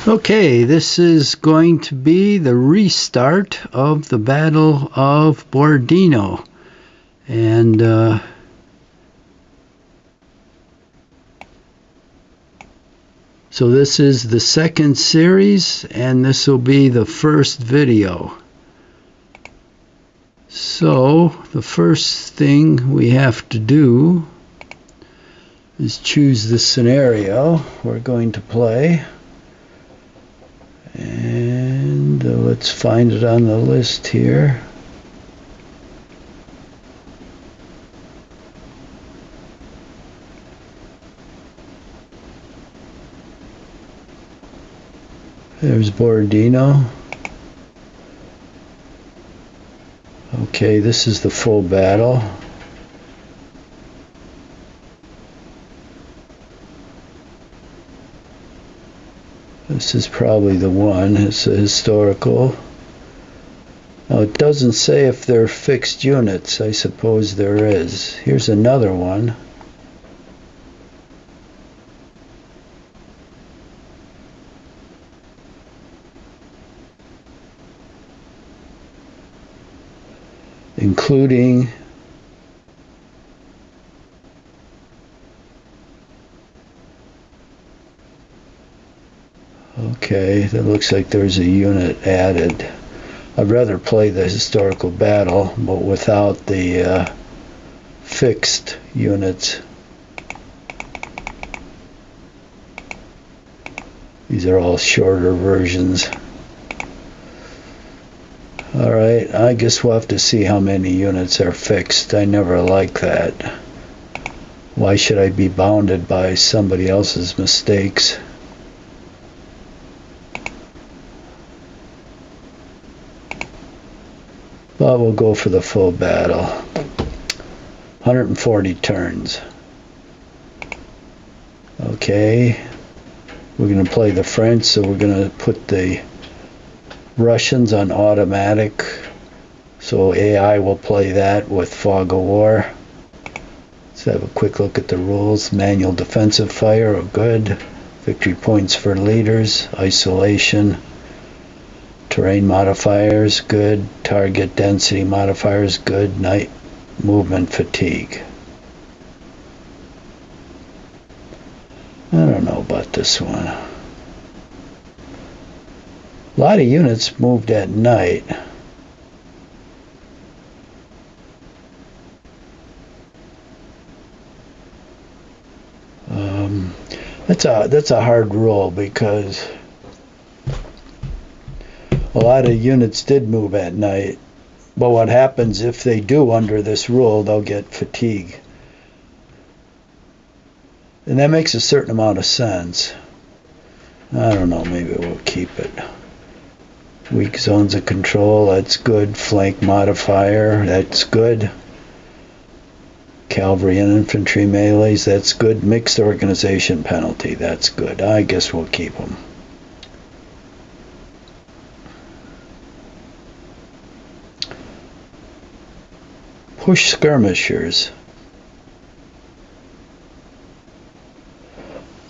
Okay, this is going to be the restart of the Battle of Borodino. And so this is the second series, and this will be the first video. So the first thing we have to do is choose the scenario we're going to play. And let's find it on the list here. There's Borodino. Okay, this is the full battle. This is probably the one. It's a historical. Now it doesn't say if they're fixed units. I suppose there is. Here's another one. Including okay, that looks like there's a unit added. I'd rather play the historical battle, but without the fixed units. These are all shorter versions. Alright, I guess we'll have to see how many units are fixed. I never like that. Why should I be bounded by somebody else's mistakes? But we'll go for the full battle. 140 turns. Okay. We're going to play the French, so we're going to put the Russians on automatic. So AI will play that with Fog of War. Let's have a quick look at the rules. Manual defensive fire, oh good. Victory points for leaders. Isolation. Terrain modifiers, good. Target density modifiers, good. Night movement fatigue. I don't know about this one. A lot of units moved at night. That's a hard rule because a lot of units did move at night. But what happens if they do under this rule, they'll get fatigue. And that makes a certain amount of sense. I don't know, maybe we'll keep it. Weak zones of control, that's good. Flank modifier, that's good. Cavalry and infantry melees, that's good. Mixed organization penalty, that's good. I guess we'll keep them. Push skirmishers.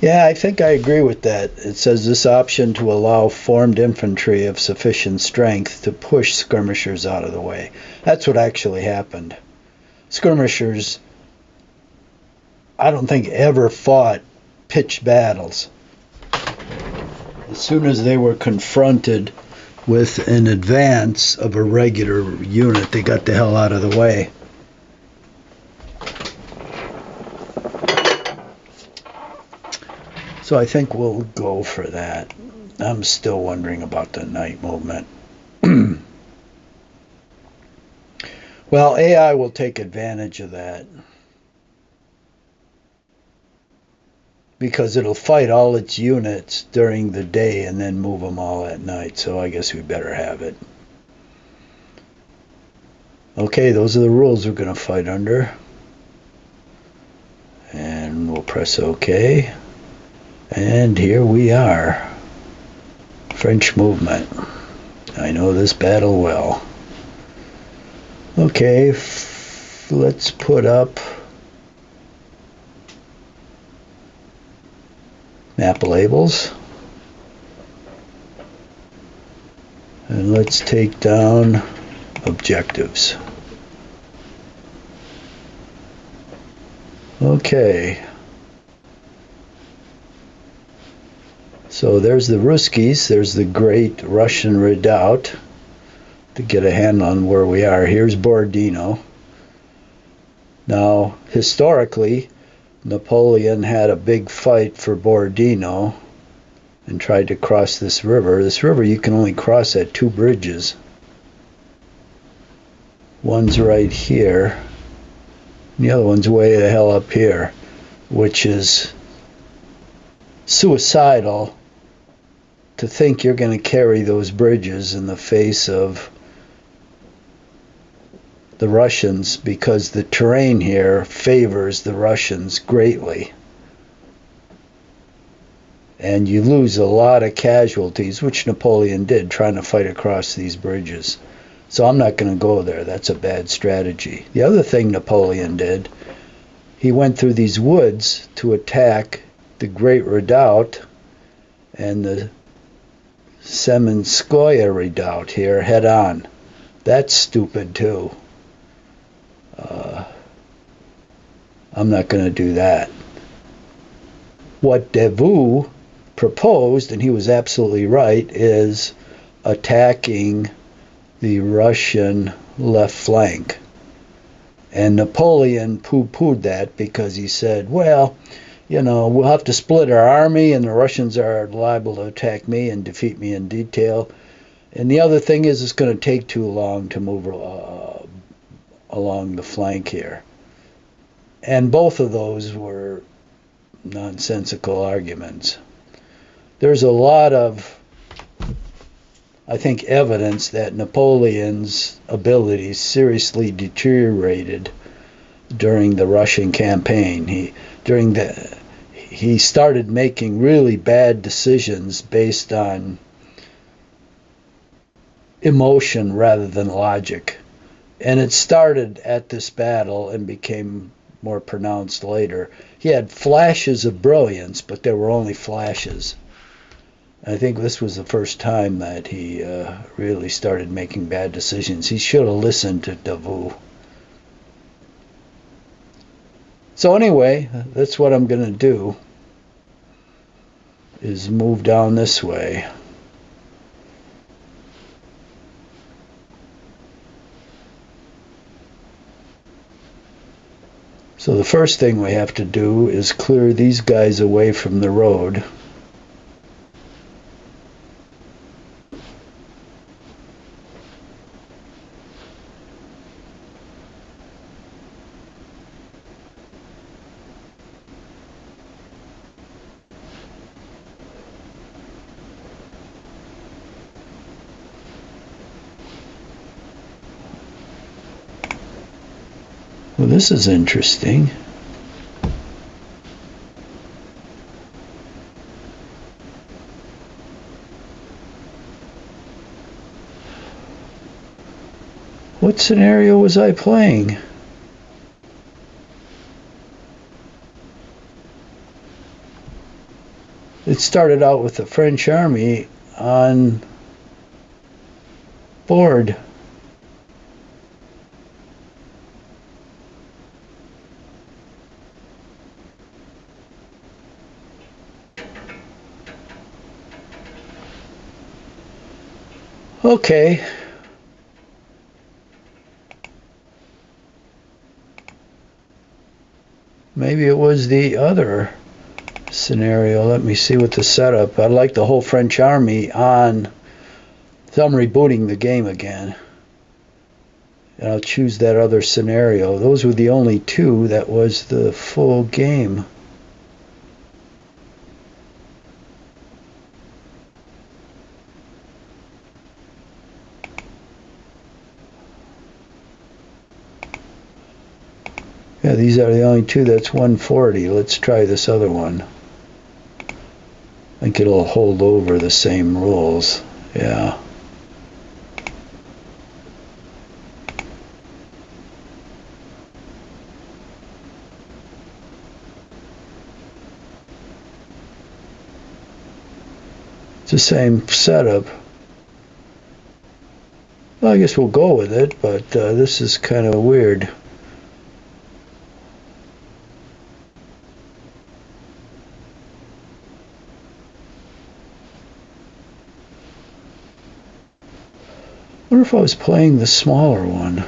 Yeah, I think I agree with that. It says this option to allow formed infantry of sufficient strength to push skirmishers out of the way. That's what actually happened. Skirmishers, I don't think ever fought pitched battles. As soon as they were confronted with an advance of a regular unit, they got the hell out of the way. So I think we'll go for that. I'm still wondering about the night movement. Well, AI will take advantage of that. Because it'll fight all its units during the day and then move them all at night. So I guess we better have it. Okay, those are the rules we're going to fight under. And we'll press OK. And here we are. French movement. I know this battle well. Okay, let's put up map labels. And let's take down objectives. Okay. So there's the Ruskies. There's the Great Russian Redoubt. To get a handle on where we are, here's Borodino. Now, historically, Napoleon had a big fight for Borodino and tried to cross this river. This river you can only cross at 2 bridges. One's right here, and the other one's way the hell up here, which is suicidal to think you're going to carry those bridges in the face of the Russians, because the terrain here favors the Russians greatly. And you lose a lot of casualties, which Napoleon did, trying to fight across these bridges. So I'm not going to go there. That's a bad strategy. The other thing Napoleon did, he went through these woods to attack the Great Redoubt and the Semenskoye Redoubt here head on. That's stupid too. I'm not going to do that. What Davout proposed, and he was absolutely right, is attacking the Russian left flank. And Napoleon poo-pooed that because he said, well, you know, we'll have to split our army and the Russians are liable to attack me and defeat me in detail. And the other thing is it's going to take too long to move along the flank here. And both of those were nonsensical arguments. There's a lot of, I think, evidence that Napoleon's abilities seriously deteriorated during the Russian campaign. He started making really bad decisions based on emotion rather than logic. And it started at this battle and became more pronounced later. He had flashes of brilliance, but they were only flashes. I think this was the first time that he really started making bad decisions. He should have listened to Davout. So anyway, that's what I'm going to do, is move down this way. So the first thing we have to do is clear these guys away from the road. Well, this is interesting. What scenario was I playing? It started out with the French army on board. Okay. Maybe it was the other scenario. Let me see what the setup. I'd like the whole French army on. So I'm rebooting the game again. And I'll choose that other scenario. Those were the only two that was the full game. Yeah, these are the only two. That's 140. Let's try this other one. I think it'll hold over the same rules. Yeah. It's the same setup. Well, I guess we'll go with it, but this is kind of weird. I wonder if I was playing the smaller one.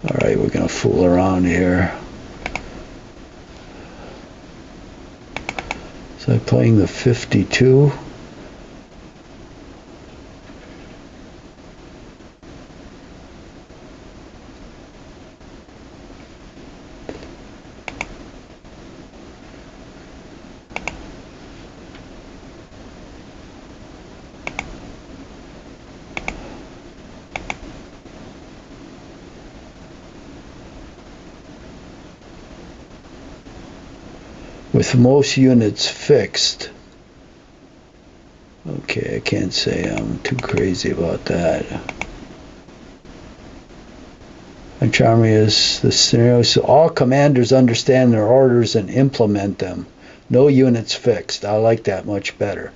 Alright, we're going to fool around here. So I'm playing the 52. With most units fixed. Okay, I can't say I'm too crazy about that. And charming is the scenario. So all commanders understand their orders and implement them. No units fixed. I like that much better.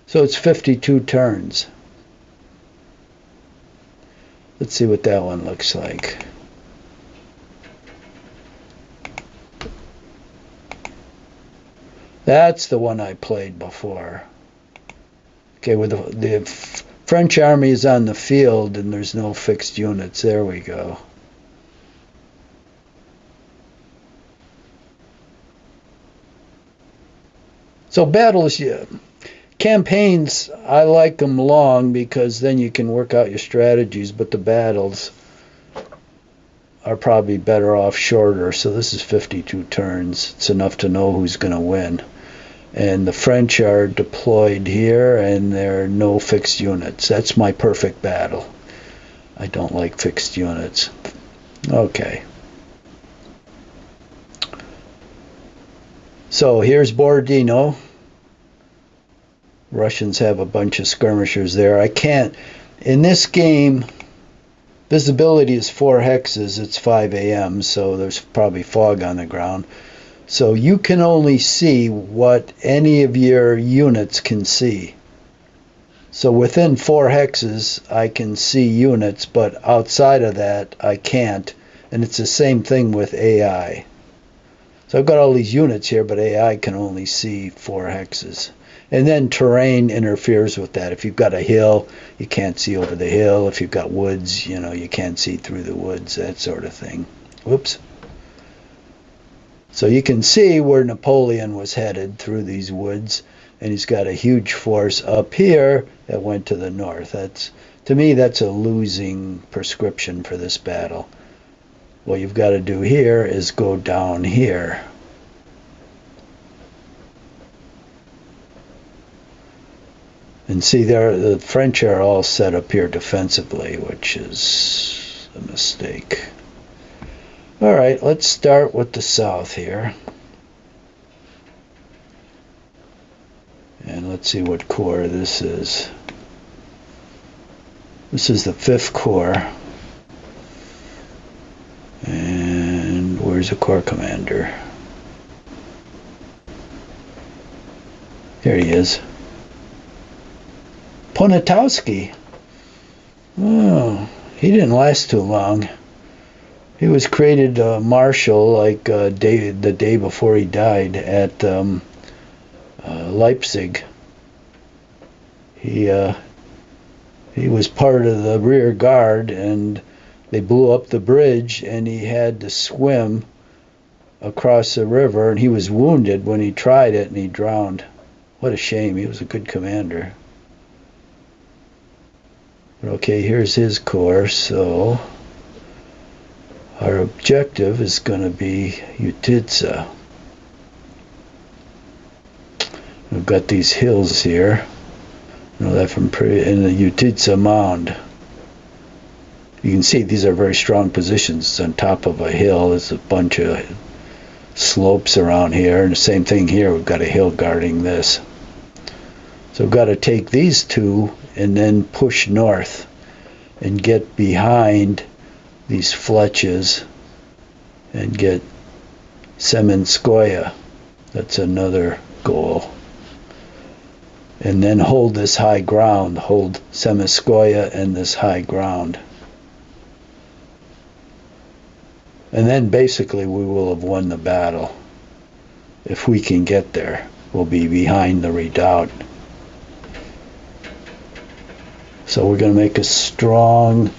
So it's 52 turns. Let's see what that one looks like. That's the one I played before. Okay, with the French army is on the field and there's no fixed units. There we go. So battles, yeah. Campaigns, I like them long because then you can work out your strategies, but the battles are probably better off shorter. So this is 52 turns. It's enough to know who's going to win. And the French are deployed here, and there are no fixed units. That's my perfect battle. I don't like fixed units. Okay. So here's Borodino. Russians have a bunch of skirmishers there. I can't... In this game, visibility is 4 hexes. It's 5 a.m., so there's probably fog on the ground. So you can only see what any of your units can see. So within 4 hexes, I can see units, but outside of that, I can't. And it's the same thing with AI. So I've got all these units here, but AI can only see 4 hexes. And then terrain interferes with that. If you've got a hill, you can't see over the hill. If you've got woods, you know, you can't see through the woods, that sort of thing. Whoops. So you can see where Napoleon was headed through these woods, and he's got a huge force up here that went to the north. That's, to me, that's a losing prescription for this battle. What you've got to do here is go down here. And see, there the French are all set up here defensively, which is a mistake. All right, let's start with the south here. And let's see what corps this is. This is the 5th Corps. And where's the corps commander? There he is. Poniatowski. Oh, he didn't last too long. He was created marshal like the day before he died at Leipzig. He was part of the rear guard, and they blew up the bridge, and he had to swim across the river, and he was wounded when he tried it, and he drowned. What a shame. He was a good commander. Okay, here's his corps. So our objective is going to be Utitsa. We've got these hills here. You know that from in the Utitsa mound. You can see these are very strong positions. It's on top of a hill. There's a bunch of slopes around here, and the same thing here. We've got a hill guarding this. So we've got to take these two and then push north and get behind these Fletches and get Semenskoye. That's another goal. and then hold this high ground, hold Semiskoye and this high ground. And then basically we will have won the battle. If we can get there, we'll be behind the redoubt. So we're going to make a strong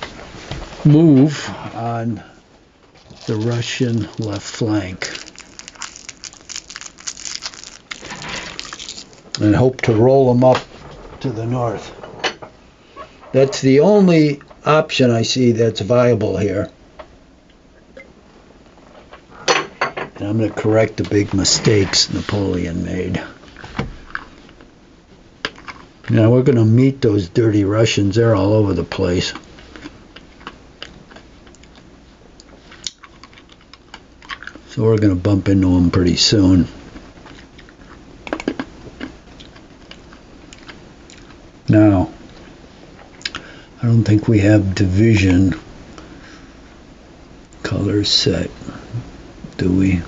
move on the Russian left flank and hope to roll them up to the north. That's the only option I see that's viable here. And I'm going to correct the big mistakes Napoleon made. Now we're going to meet those dirty Russians. They're all over the place. So we're going to bump into them pretty soon. Now, I don't think we have division colors set, do we?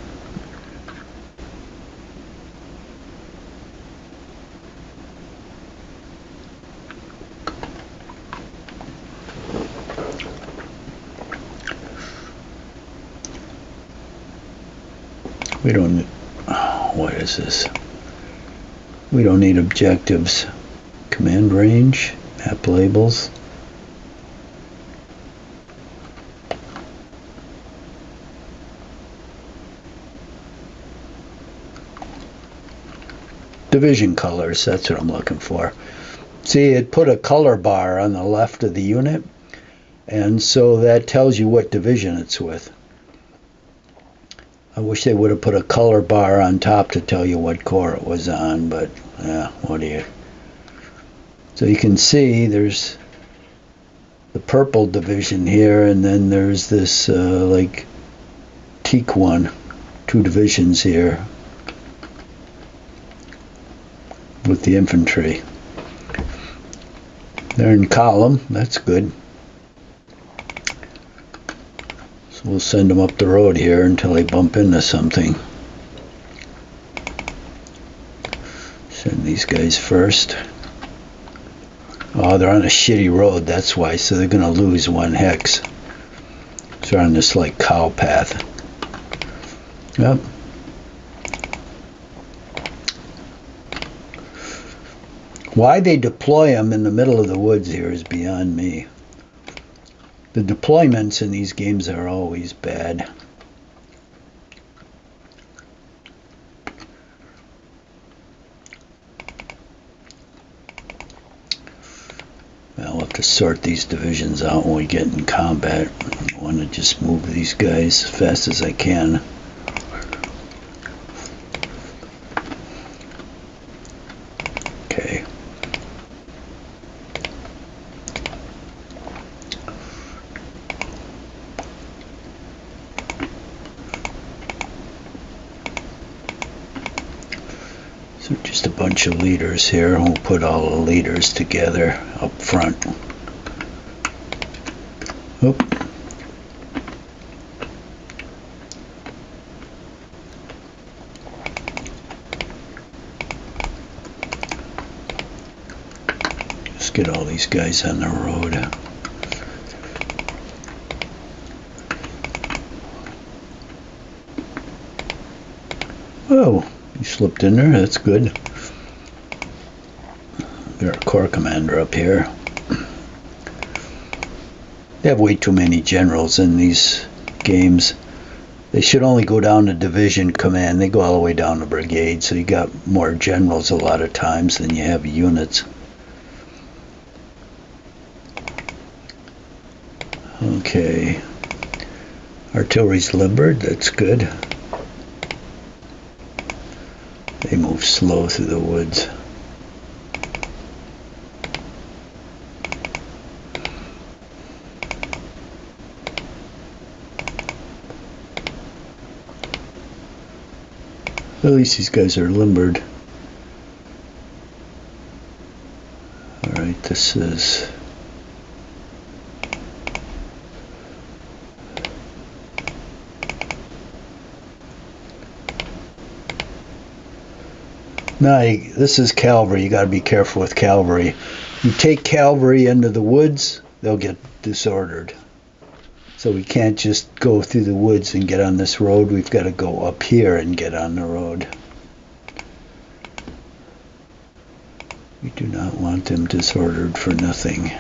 We don't, what is this? We don't need objectives. Command range, map labels. Division colors, that's what I'm looking for. See, it put a color bar on the left of the unit, and so that tells you what division it's with. I wish they would have put a color bar on top to tell you what corps it was on, but yeah, what do you... So you can see there's the purple division here, and then there's this like teak one, 2 divisions here with the infantry. They're in column, that's good. So we'll send them up the road here until they bump into something. Send these guys first. Oh, they're on a shitty road, that's why, so they're going to lose 1 hex. They're on this, like, cow path. Yep. Why they deploy them in the middle of the woods here is beyond me. The deployments in these games are always bad. I'll have to sort these divisions out when we get in combat. I want to just move these guys as fast as I can. Okay. So just a bunch of leaders here. We'll put all the leaders together up front. Oop. Just get all these guys on the road. Oh, you slipped in there, that's good. Got our corps commander up here. They have way too many generals in these games. They should only go down to division command. They go all the way down to brigade, so you got more generals a lot of times than you have units. Okay. Artillery's limbered, that's good. They move slow through the woods. At least these guys are limbered. Alright, this is... No, this is cavalry. You got to be careful with cavalry. You take cavalry into the woods, they'll get disordered. So we can't just go through the woods and get on this road. We've got to go up here and get on the road. We do not want them disordered for nothing.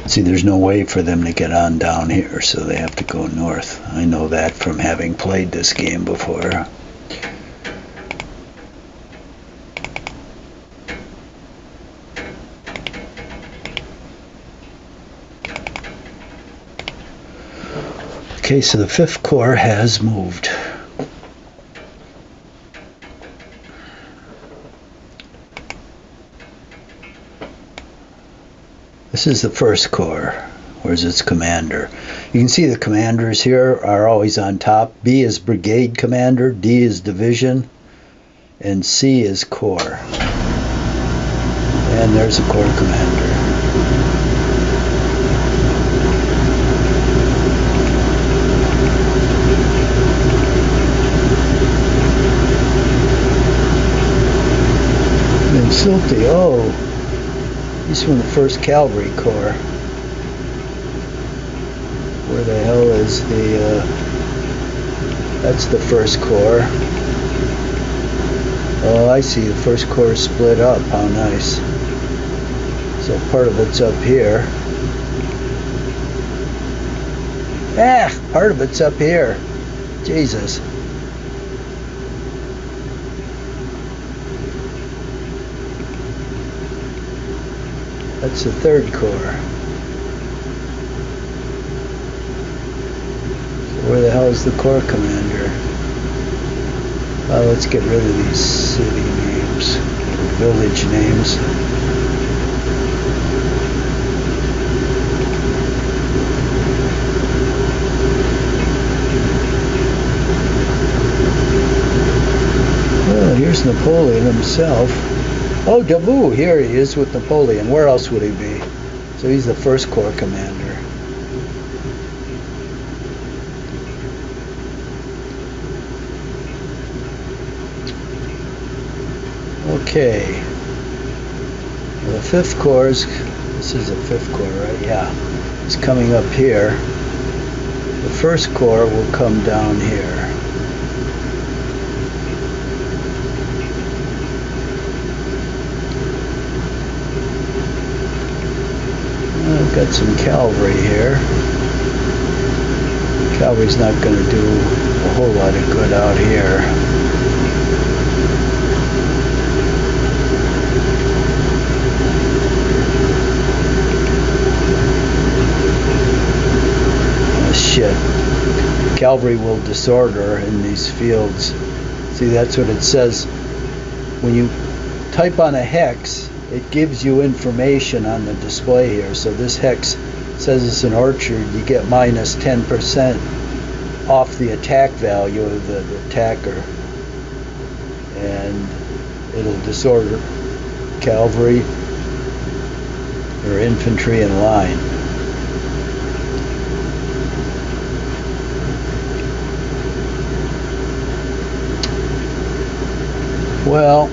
See, there's no way for them to get on down here, so they have to go north. I know that from having played this game before. Okay, so the 5th Corps has moved. This is the 1st Corps. Where's its commander? You can see the commanders here are always on top. B is brigade commander, D is division, and C is corps. And there's a corps commander. Silty, oh, he's from the 1st Cavalry Corps. Where the hell is the, that's the 1st Corps. Oh, I see, the 1st Corps split up, how nice. So part of it's up here. Part of it's up here. Jesus. That's the 3rd Corps. So where the hell is the Corps commander? Let's get rid of these city names, village names. Well, here's Napoleon himself. Oh, Davout, here he is with Napoleon. Where else would he be? So he's the 1st Corps commander. Okay. Well, the 5th Corps is, this is the 5th Corps, right? Yeah. It's coming up here. The 1st Corps will come down here. I've got some cavalry here. Cavalry's not going to do a whole lot of good out here. Oh, shit. Cavalry will disorder in these fields. See, that's what it says. When you type on a hex, it gives you information on the display here. So this hex says it's an orchard. You get minus 10% off the attack value of the attacker. And it'll disorder cavalry or infantry in line. Well,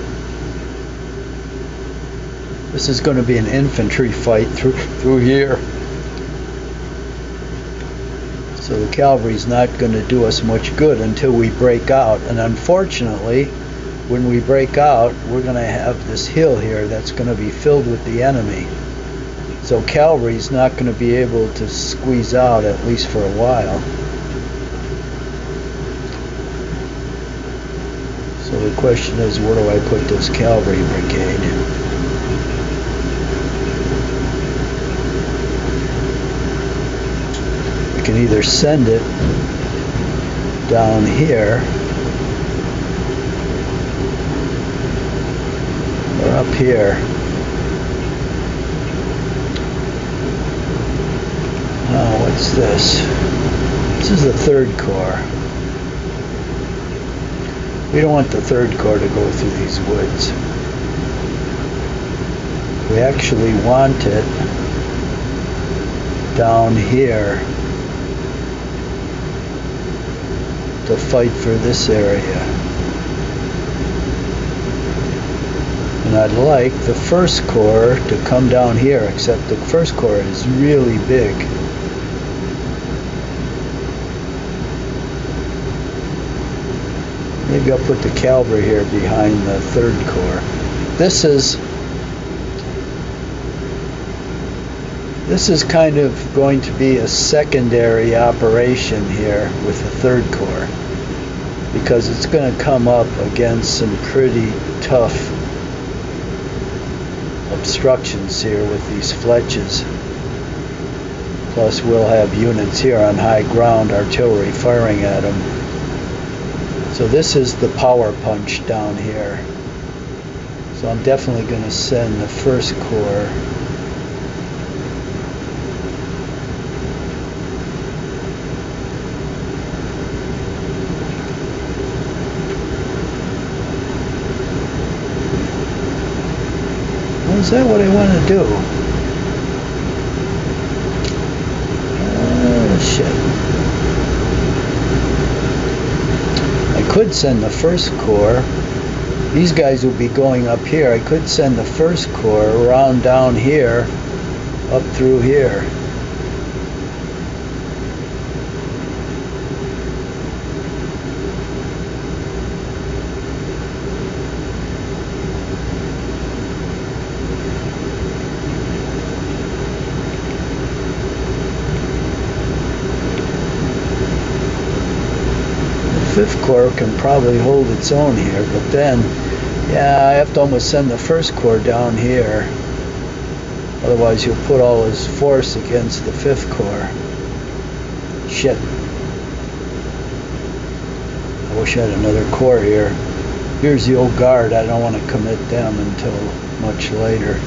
this is going to be an infantry fight through here. So the cavalry's not going to do us much good until we break out. And unfortunately, when we break out, we're going to have this hill here that's going to be filled with the enemy. So cavalry's not going to be able to squeeze out, at least for a while. So the question is, where do I put this cavalry brigade? Can either send it down here or up here. Oh, what's this? This is the 3rd Corps. We don't want the 3rd Corps to go through these woods. We actually want it down here. to fight for this area. And I'd like the 1st Corps to come down here, except the 1st Corps is really big. Maybe I'll put the cavalry here behind the 3rd Corps. This is kind of going to be a secondary operation here with the 3rd Corps, because it's going to come up against some pretty tough obstructions here with these fletches. Plus we'll have units here on high ground, artillery firing at them. So this is the power punch down here. So I'm definitely going to send the 1st Corps Is that what I want to do? Shit. I could send the 1st Corps. These guys will be going up here. I could send the 1st Corps around down here, up through here. The 5th Corps can probably hold its own here, but then, yeah, I have to almost send the 1st Corps down here. Otherwise, you'll put all his force against the 5th Corps. Shit. I wish I had another Corps here. Here's the old guard. I don't want to commit them until much later.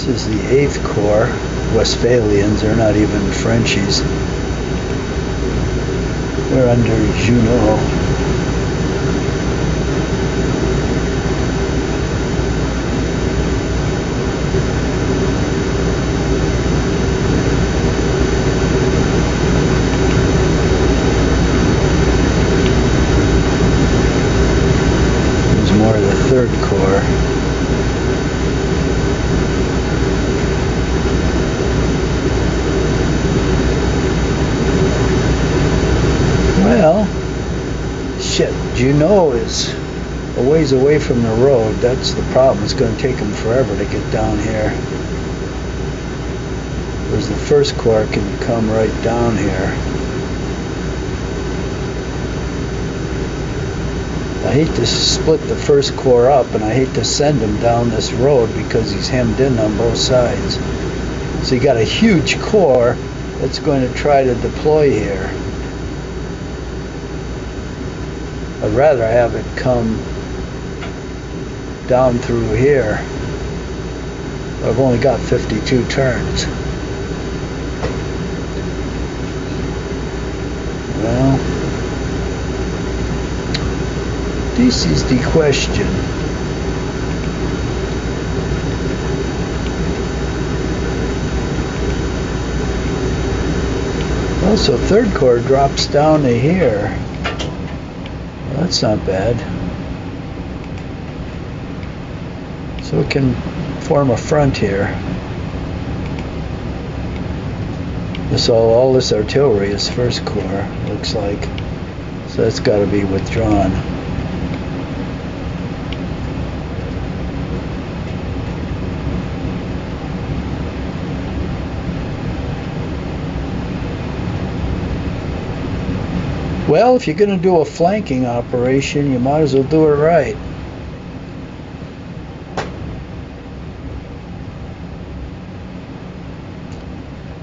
This is the 8th Corps, Westphalians. They're not even Frenchies. They're under Junot. There's more of the 3rd Corps. Well, shit, Junot is a ways away from the road. That's the problem. It's going to take them forever to get down here. Whereas the 1st Corps can come right down here. I hate to split the 1st Corps up, and I hate to send him down this road because he's hemmed in on both sides. So you got a huge Corps that's going to try to deploy here. I'd rather have it come down through here. I've only got 52 turns. Well, this is the question. Also, 3rd Corps drops down to here. Well, that's not bad. So we can form a front here. All this artillery is 1st Corps, looks like. So that's got to be withdrawn. Well, if you're going to do a flanking operation, you might as well do it right.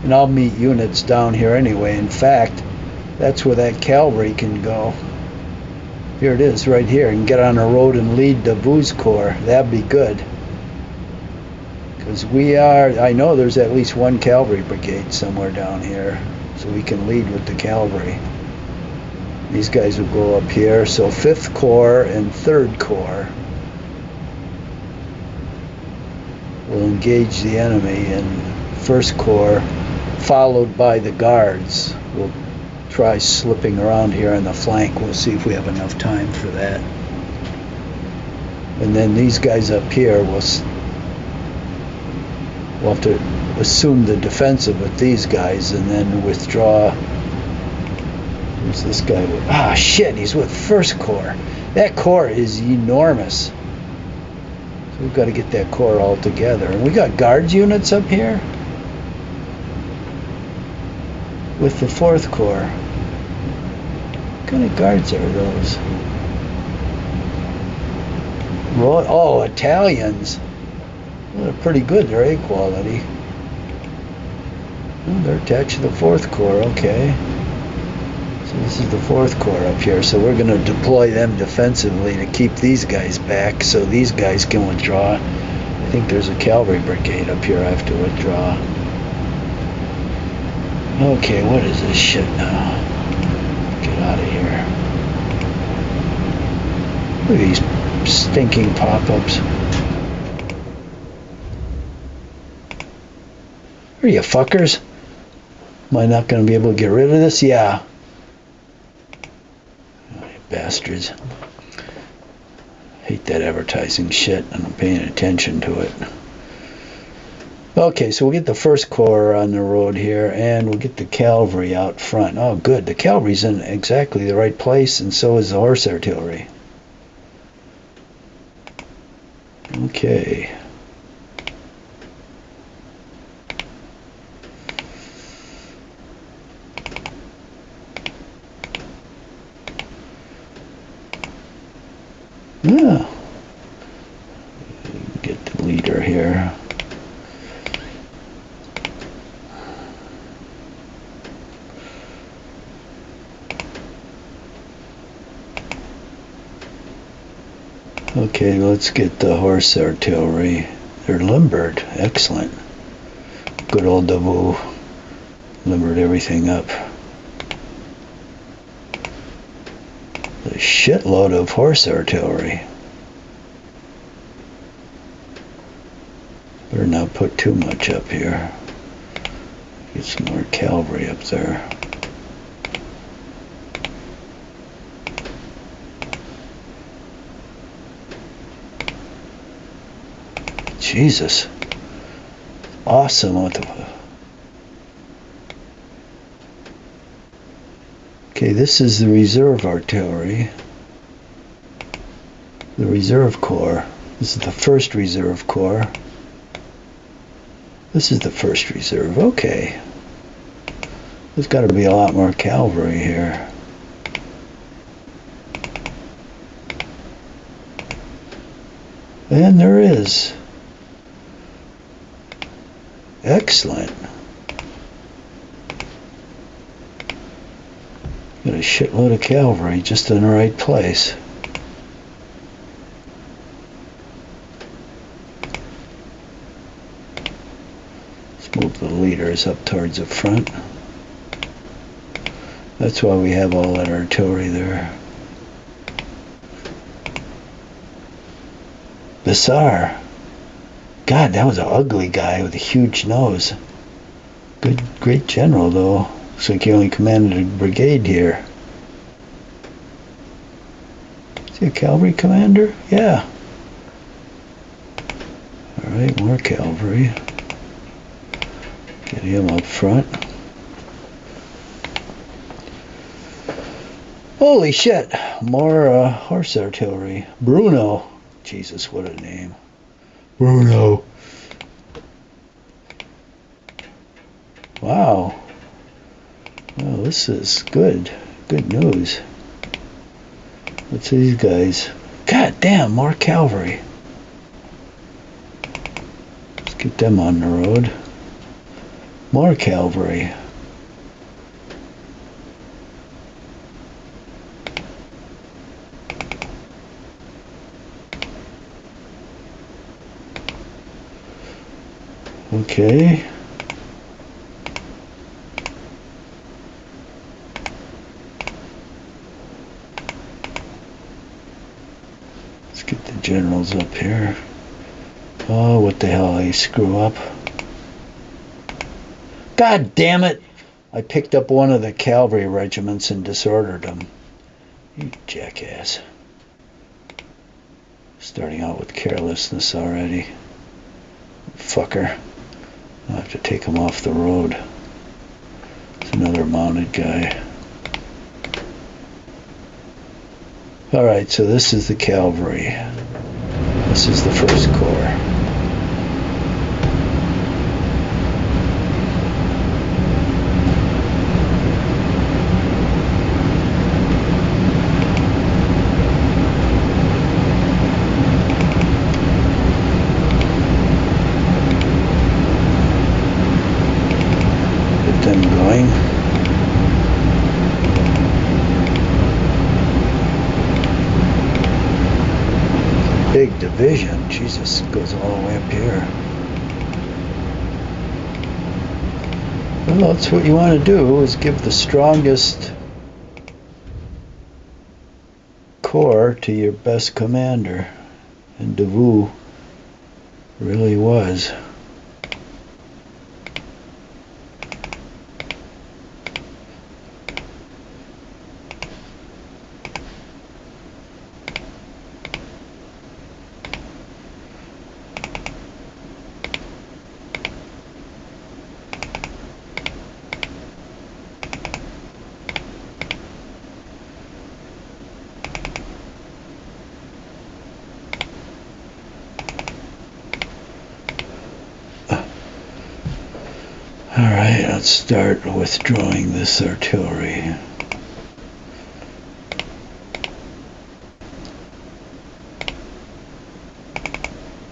And I'll meet units down here anyway. In fact, that's where that cavalry can go. Here it is, right here. You can get on the road and lead the Booz Corps. That'd be good. Because I know there's at least one cavalry brigade somewhere down here. So we can lead with the cavalry. These guys will go up here. So 5th Corps and 3rd Corps will engage the enemy in first corps, followed by the guards. We'll try slipping around here on the flank. We'll see if we have enough time for that. And then these guys up here we'll have to assume the defensive with these guys and then withdraw. Who's this guy with? Ah, shit, he's with First Corps. That corps is enormous. So we've got to get that corps all together. And we got guards units up here with the Fourth Corps. What kind of guards are those? Oh, Italians. Well, they're pretty good. They're A quality. Oh, they're attached to the Fourth Corps. Okay. So this is the Fourth Corps up here. So we're going to deploy them defensively to keep these guys back so these guys can withdraw. I think there's a cavalry brigade up here I have to withdraw. Okay, what is this shit now? Get out of here. Look at these stinking pop-ups. Are you fuckers? Am I not going to be able to get rid of this? Yeah. Oh, you bastards. Hate that advertising shit, and I'm paying attention to it. Okay, so we'll get the First Corps on the road here, and we'll get the cavalry out front. Oh, good. The cavalry's in exactly the right place, and so is the horse artillery. Okay. Yeah. Get the leader here. Okay, let's get the horse artillery. They're limbered. Excellent. Good old Davout limbered everything up. A shitload of horse artillery. Better not put too much up here. Get some more cavalry up there. Jesus. Awesome. Okay, this is the reserve artillery. The reserve corps. This is the first reserve corps. This is the first reserve. Okay. There's got to be a lot more cavalry here. And there is. Excellent. Got a shitload of cavalry just in the right place. Let's move the leaders up towards the front. That's why we have all that artillery there. Bizarre. God, that was an ugly guy with a huge nose. Good, great general, though. Looks like he only commanded a brigade here. Is he a cavalry commander? Yeah. Alright, more cavalry. Get him up front. Holy shit! More horse artillery. Bruno. Jesus, what a name. Bruno. Wow. Well, this is good. Good news. What's these guys? God damn, more cavalry. Let's get them on the road. More cavalry. Okay. Let's get the generals up here. Oh, what the hell, I screw up. God damn it! I picked up one of the cavalry regiments and disordered them. You jackass. Starting out with carelessness already. Fucker. I'll have to take him off the road. It's another mounted guy. Alright, so this is the cavalry. This is the 1st Corps. Get them going. Big division. Jesus, goes all the way up here. Well, that's what you want to do, is give the strongest corps to your best commander. And Davout really was. Alright, let's start withdrawing this artillery.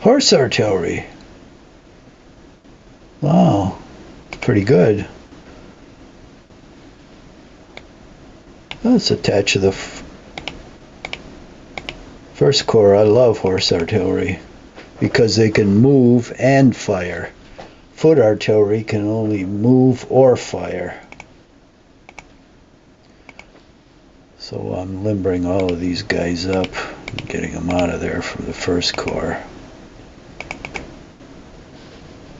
Horse artillery. Wow, pretty good. Let's attach to the 1st Corps. I love horse artillery because they can move and fire. Foot artillery can only move or fire. So I'm limbering all of these guys up and getting them out of there for the 1st Corps.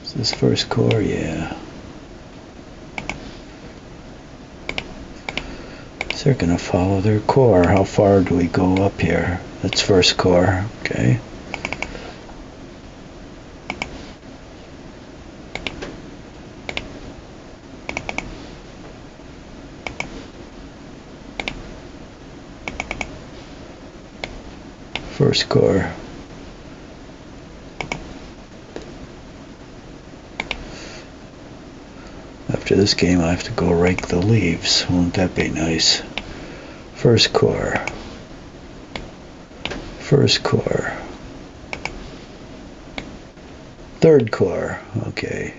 Is this 1st Corps? Yeah. So they're going to follow their corps. How far do we go up here? That's 1st Corps. Okay. First Corps. After this game I have to go rake the leaves. Won't that be nice? 1st Corps. 1st Corps. 3rd Corps. Okay.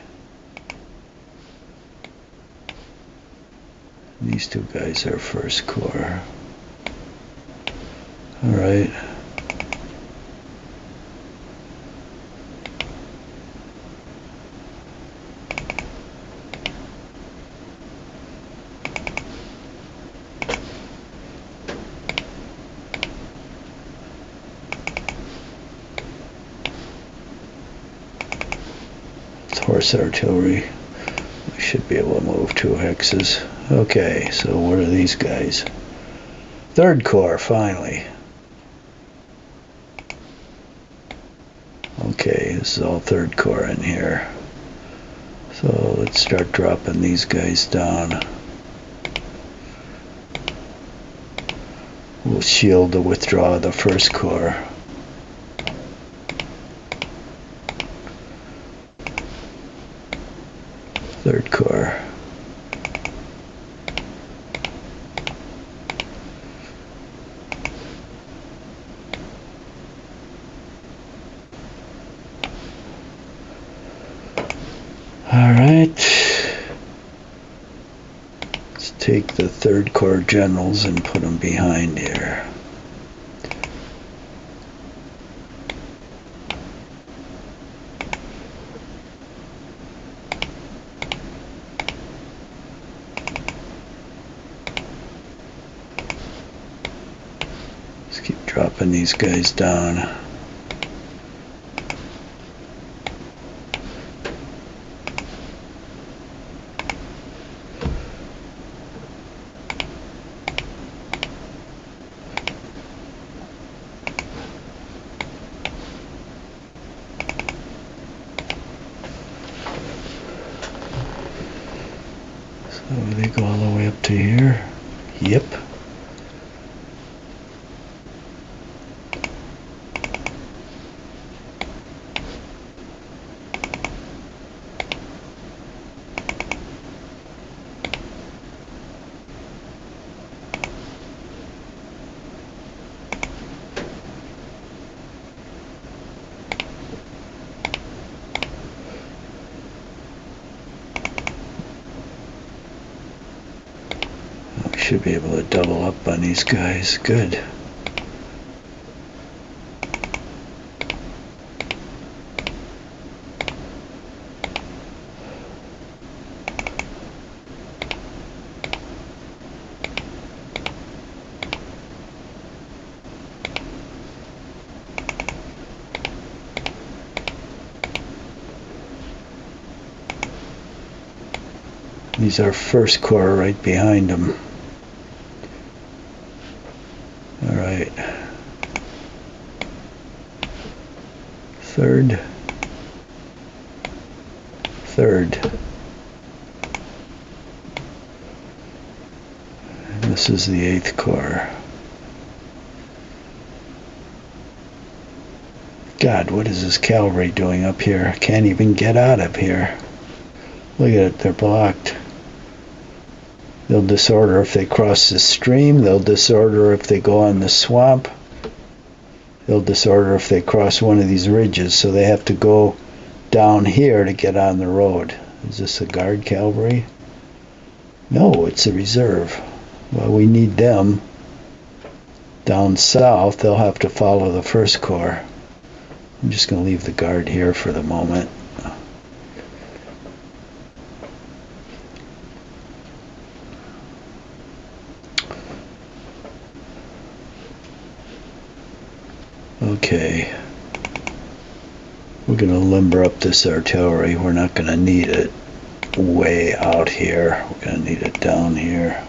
These two guys are 1st Corps. Alright. Horse artillery. We should be able to move 2 hexes. Okay, so what are these guys? 3rd Corps, finally. Okay, this is all 3rd Corps in here. So let's start dropping these guys down. We'll shield the withdrawal of the 1st Corps. Third Corps. All right. Let's take the 3rd Corps generals and put them behind here. Let's keep dropping these guys down. Oh, they go all the way up to here. Yep. Should be able to double up on these guys. Good. These are first corps right behind them. Alright. Third. And this is the 8th Corps. God, what is this cavalry doing up here? I can't even get out of here. Look at it, they're blocked. They'll disorder if they cross the stream. They'll disorder if they go on the swamp. They'll disorder if they cross one of these ridges. So they have to go down here to get on the road. Is this a guard cavalry? No, it's a reserve. Well, we need them. Down south, they'll have to follow the 1st Corps. I'm just going to leave the guard here for the moment. Okay, we're going to limber up this artillery. We're not going to need it way out here. We're going to need it down here.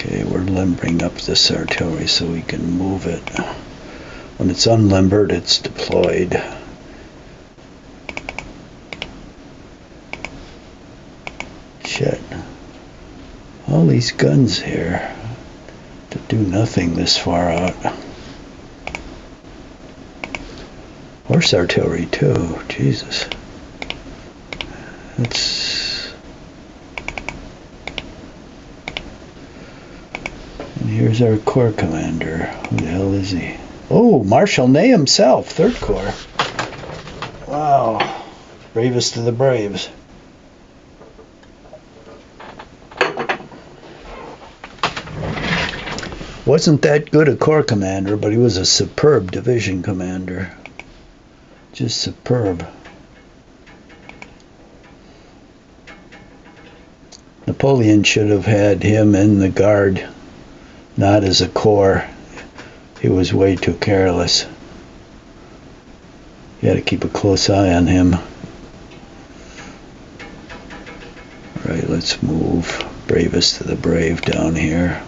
Okay, we're limbering up this artillery so we can move it. When it's unlimbered, it's deployed. Shit. All these guns here to do nothing this far out. Horse artillery too, Jesus. That's... And here's our corps commander. Who the hell is he? Oh, Marshal Ney himself, 3rd Corps. Wow. Bravest of the braves. Wasn't that good a corps commander, but he was a superb division commander. Just superb. Napoleon should have had him in the guard, not as a corps. He was way too careless. You had to keep a close eye on him. Alright, let's move bravest of the brave down here.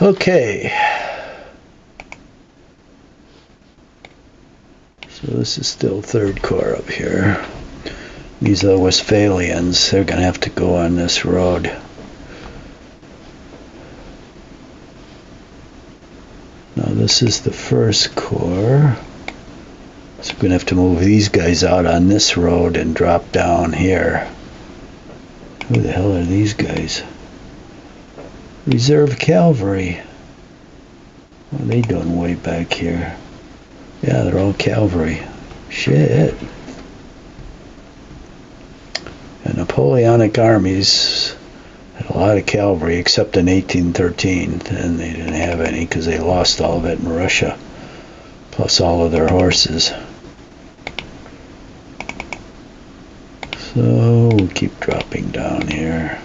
Okay, so this is still 3rd Corps up here. These are the Westphalians. They're going to have to go on this road. Now this is the 1st Corps. So we're going to have to move these guys out on this road and drop down here. Who the hell are these guys? Reserve cavalry. What are they doing way back here? Yeah, they're all cavalry. Shit. The Napoleonic armies had a lot of cavalry, except in 1813, and they didn't have any because they lost all of it in Russia, plus all of their horses. So we'll keep dropping down here.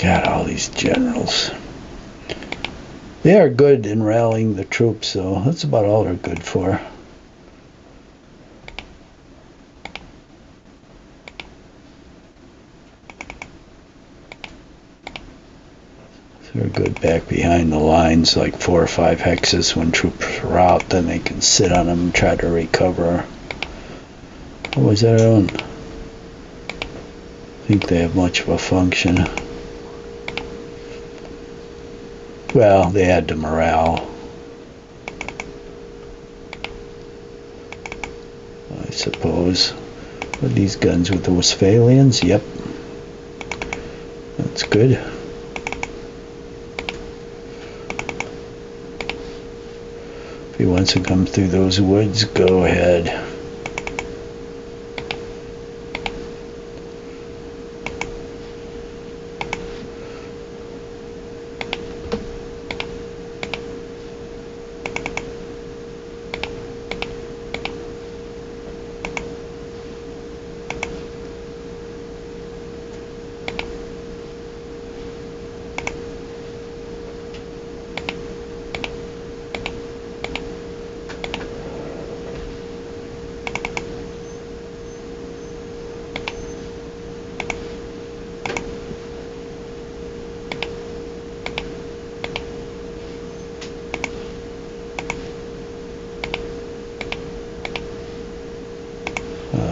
God, all these generals. They are good in rallying the troops, so that's about all they're good for. So they're good back behind the lines, like 4 or 5 hexes when troops are out, then they can sit on them and try to recover. What was that? I don't think they have much of a function. Well, they add to morale, I suppose. Are these guns with the Westphalians? Yep. That's good. If he wants to come through those woods, go ahead.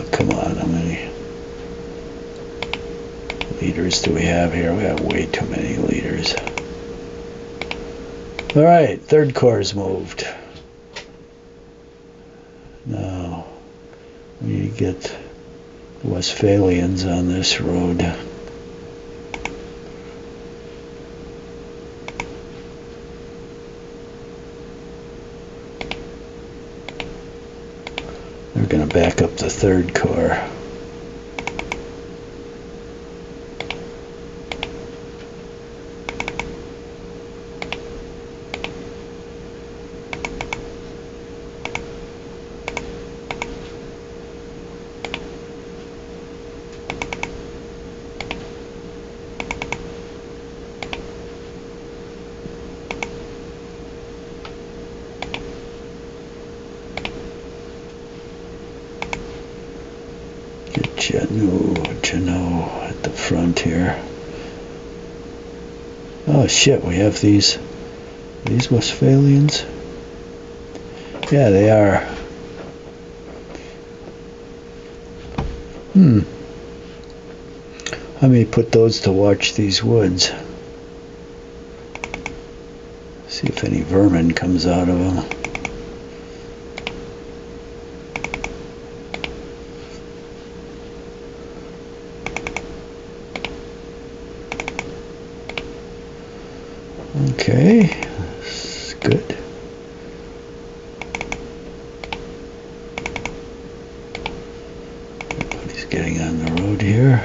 Come on, how many leaders do we have here? We have way too many leaders. Alright, 3rd Corps moved. Now, we need to get the Westphalians on this road. They're going to back up the 3rd Corps. Genoa at the front here. Oh shit, we have these Westphalians. Yeah, they are. I may put those to watch these woods. See if any vermin comes out of them. Okay, that's good. Everybody's getting on the road here.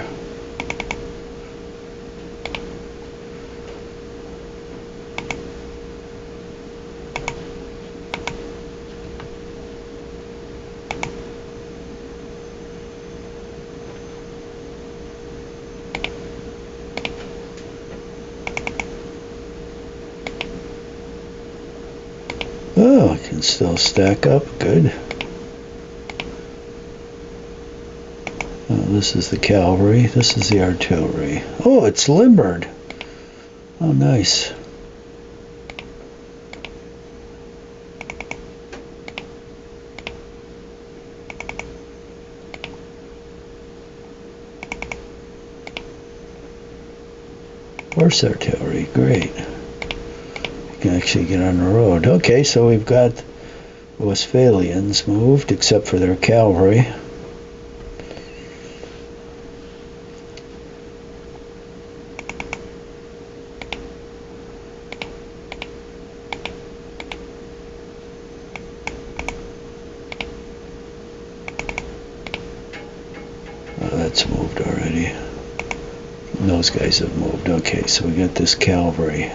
Can still stack up. Good. This is the cavalry. This is the artillery. Oh, it's limbered. Oh, nice. Horse artillery. Great. You can actually get on the road. Okay, so we've got the Westphalians moved, except for their cavalry. That's moved already. And those guys have moved. Okay, so we got this cavalry.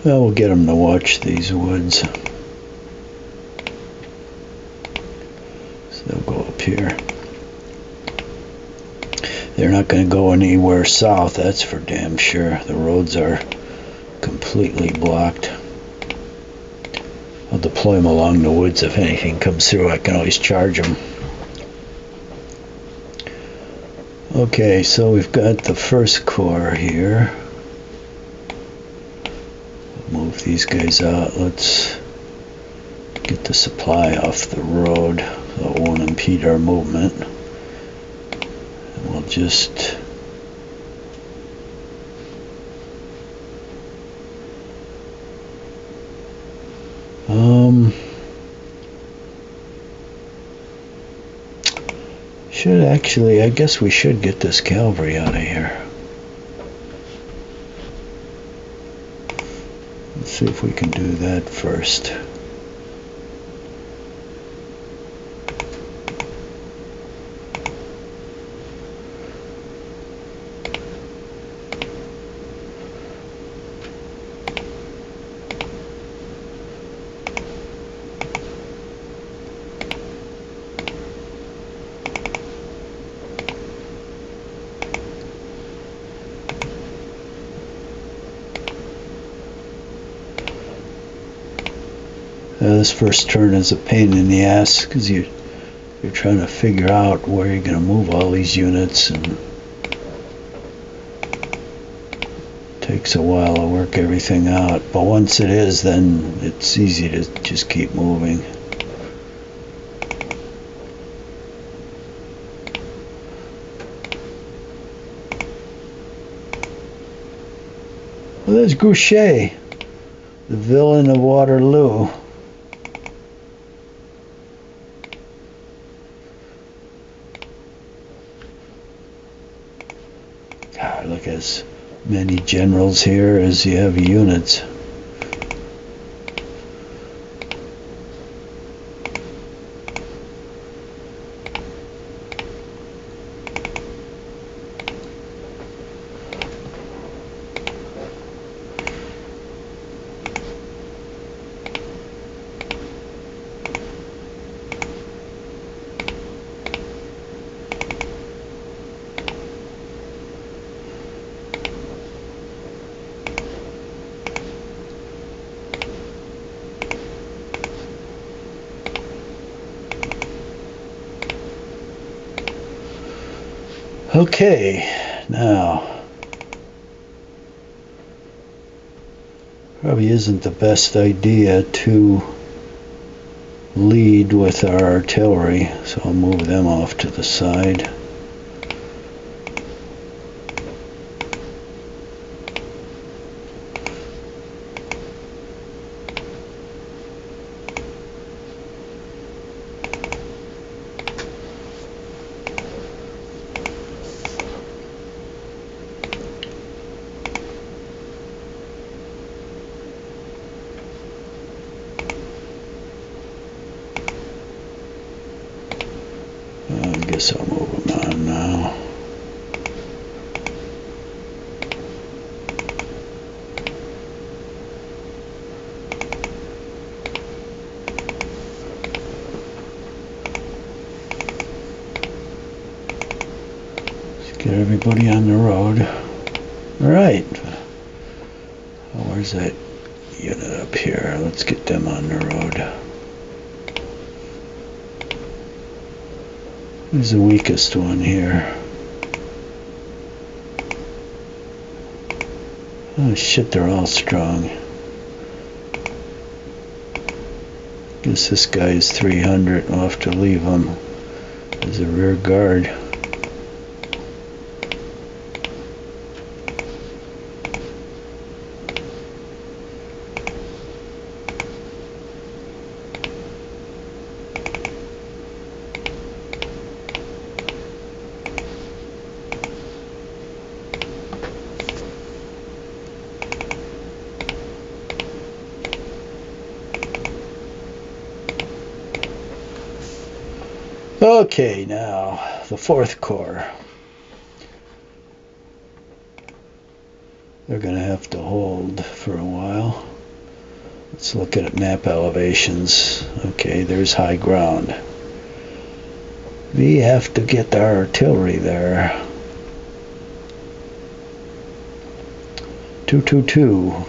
Well, we'll get them to watch these woods. So they'll go up here. They're not going to go anywhere south, that's for damn sure. The roads are completely blocked. I'll deploy them along the woods. If anything comes through, I can always charge them. Okay, so we've got the first corps here. Move these guys out. Let's get the supply off the road so it won't impede our movement. We'll just should actually, I guess we should get this cavalry out of here. Let's see if we can do that first. This first turn is a pain in the ass because you're trying to figure out where you're going to move all these units, and it takes a while to work everything out. But once it is, then it's easy to just keep moving. Well, there's Grouchy, the villain of Waterloo. God, look, as many generals here as you have units. Okay, now, probably isn't the best idea to lead with our artillery, so I'll move them off to the side. I guess I'll move them on now. Get everybody on the road. Alright. Where's that unit up here? Let's get them on the road. Who's the weakest one here? Oh shit, they're all strong. Guess this guy is 300. I'll have to leave him as a rear guard. Okay, now the 4th Corps. They're going to have to hold for a while. Let's look at map elevations. Okay, there's high ground. We have to get our artillery there. 222.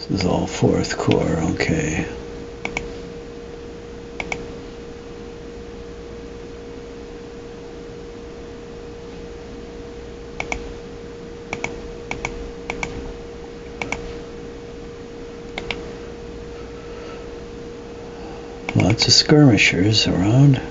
This is all 4th Corps, okay. Lots of skirmishers around.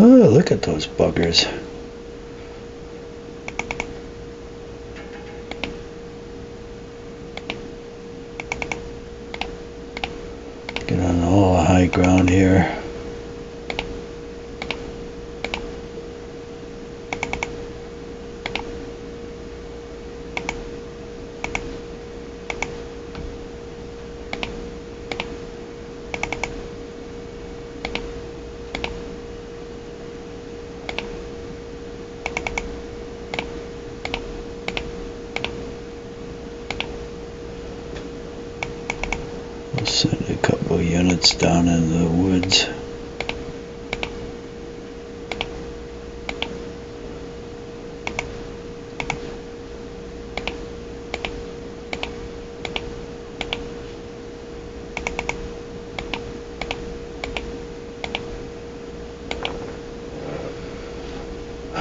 Oh, look at those buggers. Get on all the high ground here. I'll send a couple of units down in the woods.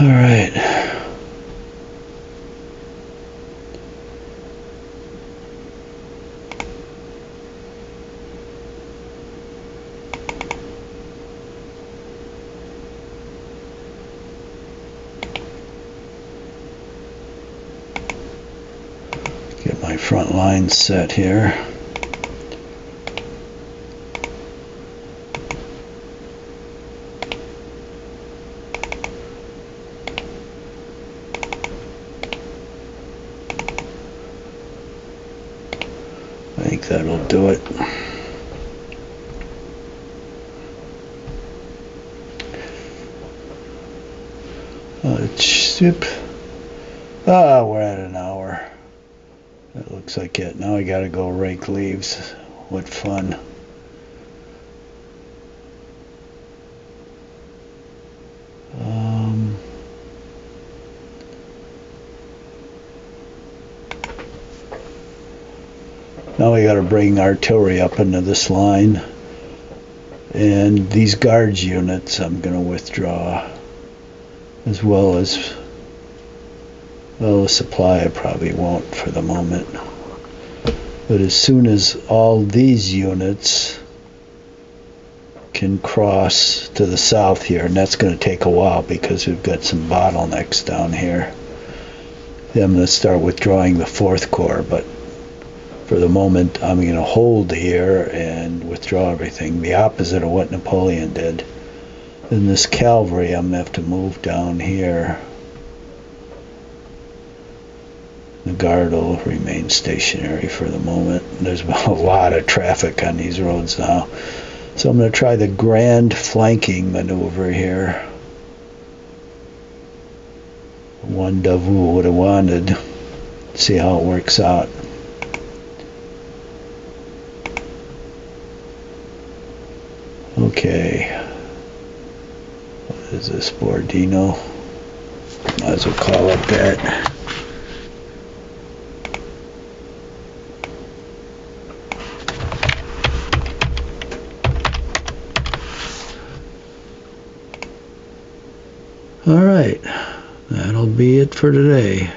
All right. Get my front line set here. I think that'll do it. We're at an hour. That looks like it. Now I gotta go rake leaves. What fun. Now we gotta bring artillery up into this line. And these guards units I'm going to withdraw, as well as, well, the supply I probably won't for the moment. But as soon as all these units can cross to the south here, and that's going to take a while because we've got some bottlenecks down here, then I'm going to start withdrawing the 4th Corps. But for the moment, I'm going to hold here and withdraw everything, the opposite of what Napoleon did. Then this cavalry, I'm going to have to move down here. The guard will remain stationary for the moment. There's a lot of traffic on these roads now. So I'm going to try the grand flanking maneuver here. One Davout would have wanted. See how it works out. Okay. What is this, Borodino? Might as well call it that. All right, that'll be it for today.